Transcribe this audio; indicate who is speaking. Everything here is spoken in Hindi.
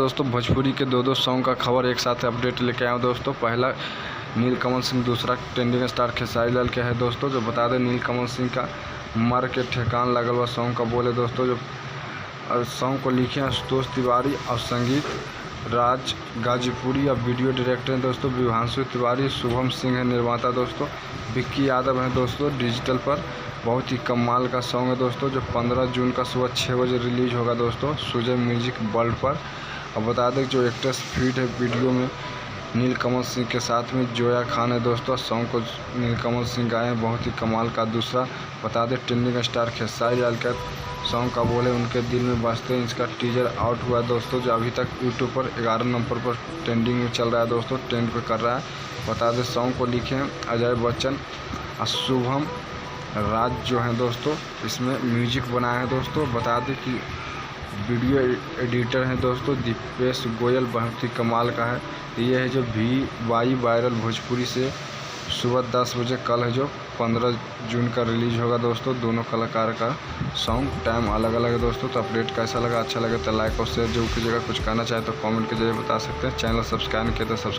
Speaker 1: दोस्तों भोजपुरी के दो सॉन्ग का खबर एक साथ अपडेट लेके आया हूँ दोस्तों। पहला नीलकमल सिंह, दूसरा ट्रेंडिंग स्टार खेसारी लाल का है दोस्तों। जो बता दें नीलकमल सिंह का मर के ठेकान लगल हुआ सॉन्ग का बोले दोस्तों। जो सॉन्ग को लिखे हैं आशुतोष तिवारी और संगीत राज गाजीपुरी और वीडियो डायरेक्टर हैं दोस्तों विभांशु तिवारी। शुभम सिंह है निर्माता दोस्तों। विक्की यादव है दोस्तों डिजिटल पर। बहुत ही कमाल का सॉन्ग है दोस्तों जो 15 जून का सुबह 6 बजे रिलीज होगा दोस्तों सुजय म्यूजिक वर्ल्ड पर। और बता दें जो एक्ट्रेस फीड है वीडियो में नीलकमल सिंह के साथ में जोया खान है दोस्तों। सॉन्ग को नीलकमल सिंह गाए हैं, बहुत ही कमाल का। दूसरा बता दें ट्रेंडिंग स्टार खेसारी लाल का सॉन्ग का बोले उनके दिल में बसते हैं, इसका टीजर आउट हुआ है दोस्तों जो अभी तक यूट्यूब पर 11 नंबर पर ट्रेंडिंग में चल रहा है दोस्तों, ट्रेंड पे कर रहा है। बता दें सॉन्ग को लिखे हैं अजय बच्चन और शुभम राज जो है दोस्तों इसमें म्यूजिक बनाया है दोस्तों। बता दें कि वीडियो एडिटर हैं दोस्तों दीपेश गोयल, बहुत ही कमाल का है। ये है जो VY वायरल भोजपुरी से सुबह 10 बजे कल है जो 15 जून का रिलीज होगा दोस्तों। दोनों कलाकार का सॉन्ग टाइम अलग अलग है दोस्तों। तो अपडेट कैसा लगा, अच्छा लगे तो लाइक और शेयर जरूर कीजिएगा। कुछ कहना चाहे तो कमेंट के जरिए बता सकते हैं। चैनल सब्सक्राइब किया तो सब्सक्राइब